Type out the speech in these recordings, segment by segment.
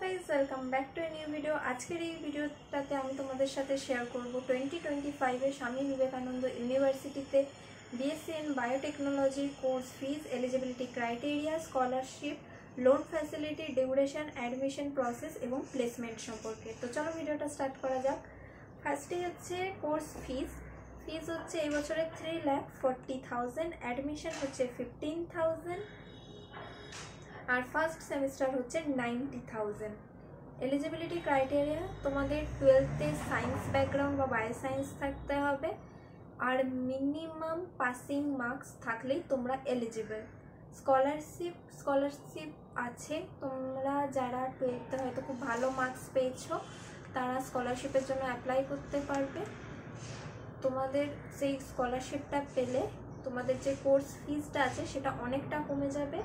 Guys welcome back to a new video. आजकेर এই ভিডিওটাতে আমি তোমাদের সাথে শেয়ার করব 2025 এ স্বামী বিবেকানন্দ ইউনিভার্সিটিতে BSc in biotechnology course fees, eligibility criteria, scholarship, loan facility, duration, admission process এবং প্লেসমেন্ট সম্পর্কে। তো চলো ভিডিওটা স্টার্ট করা যাক। ফার্স্টে হচ্ছে কোর্স ফিজ হচ্ছে এই বছরে 3,40,000, অ্যাডমিশন হচ্ছে 15,000 আর ফার্স্ট সেমিস্টার হচ্ছে 90,000। এলিজিবিলিটি ক্রাইটেরিয়া তোমাদের 12তে সায়েন্স ব্যাকগ্রাউন্ড বা বায়ো সায়েন্স থাকতে হবে আর মিনিমাম পাসিং মার্কস থাকলেই তোমরা এলিজিবল। স্কলারশিপ আছে, তোমরা যারা 12তে হয়তো খুব ভালো মার্কস পেয়েছো তারা স্কলারশিপের জন্য অ্যাপ্লাই করতে পারবে। তোমাদের সেই স্কলারশিপটা পেলে তোমাদের যে কোর্স ফিজটা আছে সেটা অনেকটা কমে যাবে।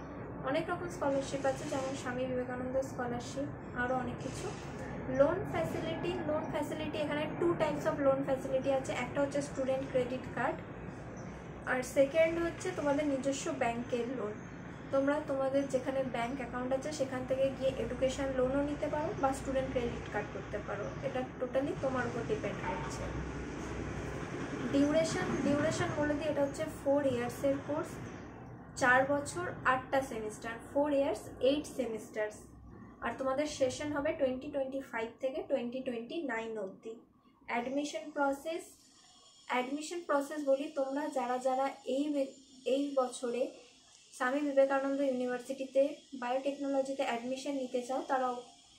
অনেক রকম স্কলারশিপ আছে, যেমন স্বামী বিবেকানন্দ স্কলারশিপ, আরও অনেক কিছু। লোন ফ্যাসিলিটি এখানে 2 টাইপস অফ লোন ফ্যাসিলিটি আছে। একটা হচ্ছে স্টুডেন্ট ক্রেডিট কার্ড আর সেকেন্ড হচ্ছে তোমাদের নিজস্ব ব্যাংকের লোন। তোমরা তোমাদের যেখানে ব্যাংক অ্যাকাউন্ট আছে সেখান থেকে গিয়ে এডুকেশন লোনও নিতে পারো বা স্টুডেন্ট ক্রেডিট কার্ড করতে পারো, এটা টোটালি তোমার উপর ডিপেন্ড করছে। ডিউরেশন বলে দিই, এটা হচ্ছে 4 ইয়ার্সের কোর্স, 4 বছর 8টা সেমিস্টার, 4 ইয়ার্স 8 সেমিস্টার্স। আর তোমাদের সেশন হবে 2025 থেকে 2029 অবধি। অ্যাডমিশন প্রসেস বলি, তোমরা যারা এই বছরে স্বামী বিবেকানন্দ ইউনিভার্সিটিতে বায়োটেকনোলজিতে অ্যাডমিশন নিতে চাও তারা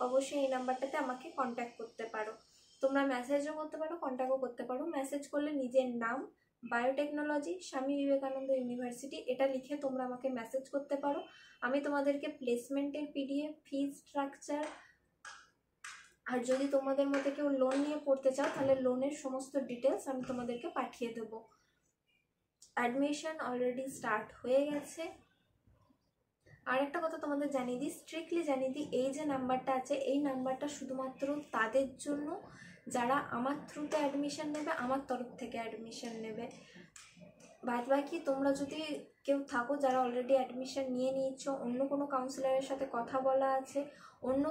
অবশ্যই এই নাম্বারটাতে আমাকে কন্ট্যাক্ট করতে পারো। তোমরা মেসেজও করতে পারো, কন্ট্যাক্টও করতে পারো। মেসেজ করলে নিজের নাম, বায়োটেকনোলজি, স্বামী বিবেকানন্দ ইউনিভার্সিটি এটা লিখে তোমরা আমাকে মেসেজ করতে পারো। আমি তোমাদেরকে প্লেসমেন্টের পিডিএফ, ফিজ স্ট্রাকচার, আর যদি তোমাদের মধ্যে কেউ লোন নিয়ে পড়তে চাও তাহলে লোনের সমস্ত ডিটেলস আমি তোমাদেরকে পাঠিয়ে দেবো। অ্যাডমিশন অলরেডি স্টার্ট হয়ে গেছে। আর একটা কথা তোমাদের জানিয়ে দিই, স্ট্রিক্টলি জানিয়ে দিই, এই যে নাম্বারটা আছে এই নাম্বারটা শুধুমাত্র তাদের জন্য যারা আমার থ্রুতে অ্যাডমিশন নেবে, আমার তরফ থেকে অ্যাডমিশন নেবে। বাদ বাকি তোমরা যদি কেউ থাকো যারা অলরেডি অ্যাডমিশন নিয়ে নিয়েছো, অন্য কোনো কাউন্সিলরের সাথে কথা বলা আছে, অন্য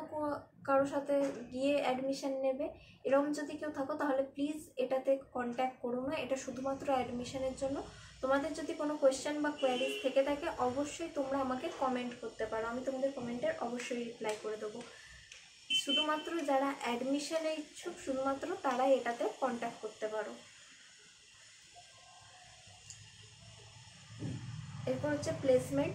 কারোর সাথে গিয়ে অ্যাডমিশন নেবে, এরকম যদি কেউ থাকো তাহলে প্লিজ এটাতে কন্ট্যাক্ট করো না। এটা শুধুমাত্র অ্যাডমিশনের জন্য। তোমাদের যদি কোনো কোয়েশ্চেন বা কোয়ারিজ থেকে থাকে অবশ্যই তোমরা আমাকে কমেন্ট করতে পারো, আমি তোমাদের কমেন্টের অবশ্যই রিপ্লাই করে দেবো। শুধুমাত্র যারা অ্যাডমিশনে ইচ্ছুক শুধুমাত্র তারাই এটাতে কন্ট্যাক্ট করতে পারো। এরপর হচ্ছে প্লেসমেন্ট।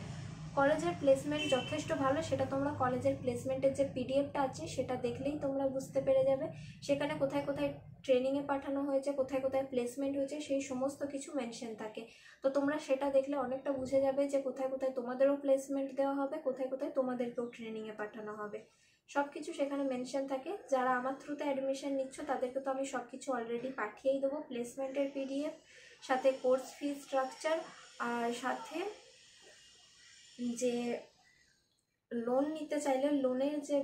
কলেজের প্লেসমেন্ট যথেষ্ট ভালো, সেটা তোমরা কলেজের প্লেসমেন্টের যে পিডিএফটা আছে সেটা দেখলেই তোমরা বুঝতে পেরে যাবে। সেখানে কোথায় কোথায় ট্রেনিংয়ে পাঠানো হয়েছে, কোথায় কোথায় প্লেসমেন্ট হয়েছে সেই সমস্ত কিছু মেনশন থাকে। তো তোমরা সেটা দেখলে অনেকটা বুঝে যাবে যে কোথায় কোথায় তোমাদেরও প্লেসমেন্ট দেওয়া হবে, কোথায় কোথায় তোমাদেরকেও ট্রেনিংয়ে পাঠানো হবে। সব কিছু সেখানে মেনশন থাকে। যারা আমার থ্রুতে অ্যাডমিশন নিচ্ছ তাদেরকে তো আমি সব কিছু অলরেডি পাঠিয়েই দেবো, প্লেসমেন্টের পিডিএফ, সাথে কোর্স ফিজ স্ট্রাকচার, আর সাথে যে লোন নিতে চাইলে লোনের যে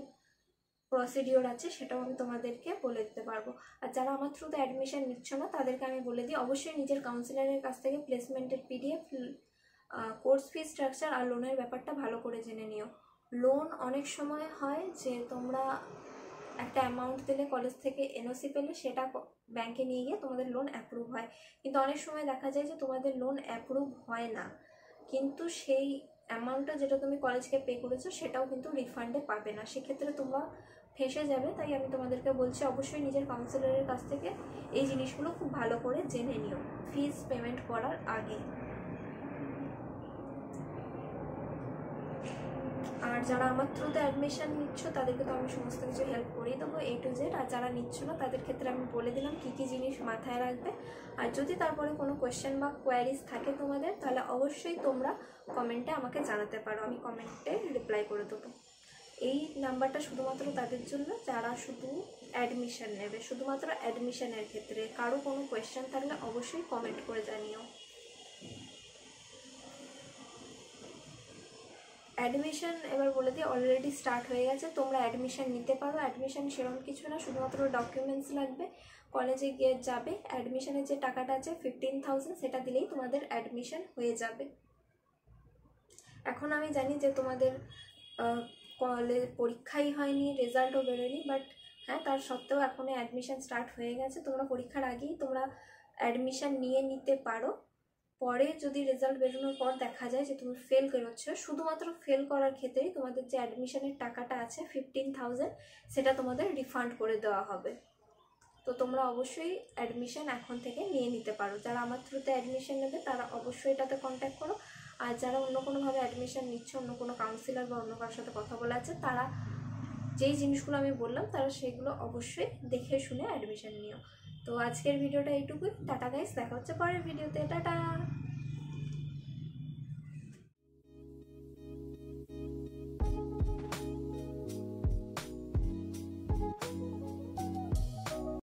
প্রসিডিওর আছে সেটাও আমি তোমাদেরকে বলে দিতে পারবো। আর যারা আমার থ্রুতে অ্যাডমিশন নিচ্ছ না তাদেরকে আমি বলে দিই অবশ্যই নিজের কাউন্সিলরের কাছ থেকে প্লেসমেন্টের পিডিএফ, কোর্স ফি স্ট্রাকচার আর লোনের ব্যাপারটা ভালো করে জেনে নিও। লোন অনেক সময় হয় যে তোমরা একটা অ্যামাউন্ট দিলে কলেজ থেকে এনওসি পেলে সেটা ব্যাংকে নিয়ে গিয়ে তোমাদের লোন অ্যাপ্রুভ হয়, কিন্তু অনেক সময় দেখা যায় যে তোমাদের লোন অ্যাপ্রুভ হয় না, কিন্তু সেই অ্যামাউন্টটা যেটা তুমি কলেজকে পে করেছো সেটাও কিন্তু রিফান্ডে পাবে না, সেক্ষেত্রে তোমরা ফেঁসে যাবে। তাই আমি তোমাদেরকে বলছি অবশ্যই নিজের কাউন্সিলরের কাছ থেকে এই জিনিসগুলো খুব ভালো করে জেনে নিও ফিজ পেমেন্ট করার আগে। আর যারা আমার থ্রুতে অ্যাডমিশন নিচ্ছ তাদেরকে তো আমি সমস্ত কিছু হেল্প করেই দেবো A to Z। আর যারা নিচ্ছ না তাদের ক্ষেত্রে আমি বলে দিলাম কী কী জিনিস মাথায় রাখবে। আর যদি তারপরে কোনো কোয়েশ্চেন বা কোয়ারিজ থাকে তোমাদের তাহলে অবশ্যই তোমরা কমেন্টে আমাকে জানাতে পারো, আমি কমেন্টে রিপ্লাই করে দেবো। এই নাম্বারটা শুধুমাত্র তাদের জন্য যারা শুধু অ্যাডমিশন নেবে, শুধুমাত্র অ্যাডমিশনের ক্ষেত্রে। কারো কোনো কোয়েশ্চেন থাকলে অবশ্যই কমেন্ট করে জানিও। অ্যাডমিশন এবার বলে দিই অলরেডি স্টার্ট হয়ে গেছে, তোমরা অ্যাডমিশন নিতে পারো। অ্যাডমিশন সেরকম কিছু না, শুধুমাত্র ডকুমেন্টস লাগবে, কলেজে গিয়ে যাবে, অ্যাডমিশনের যে টাকাটা আছে 15,000 সেটা দিলেই তোমাদের অ্যাডমিশন হয়ে যাবে। এখন আমি জানি যে তোমাদের কলেজ পরীক্ষাই হয়নি, রেজাল্টও বেরোয়নি, বাট হ্যাঁ তার সত্ত্বেও এখনও অ্যাডমিশান স্টার্ট হয়ে গেছে। তোমরা পরীক্ষার আগেই তোমরা অ্যাডমিশান নিয়ে নিতে পারো। পরে যদি রেজাল্ট বেরোনোর পর দেখা যায় যে তুমি ফেল করেছো, শুধুমাত্র ফেল করার ক্ষেত্রেই তোমাদের যে অ্যাডমিশনের টাকাটা আছে 15,000 সেটা তোমাদের রিফান্ড করে দেওয়া হবে। তো তোমরা অবশ্যই অ্যাডমিশন এখন থেকে নিয়ে নিতে পারো। যারা আমার থ্রুতে অ্যাডমিশন নেবে তারা অবশ্যই এটাতে কন্ট্যাক্ট করো। আর যারা অন্য কোনোভাবে অ্যাডমিশন নিচ্ছে, অন্য কোনো কাউন্সিলর বা অন্য কারোর সাথে কথা বলা আছে, তারা যেই জিনিসগুলো আমি বললাম তারা সেগুলো অবশ্যই দেখে শুনে অ্যাডমিশন নিও। তো আজকের ভিডিওটা এইটুকুই। টাটা গাইস, দেখা হচ্ছে পরের ভিডিওতে। টাটা।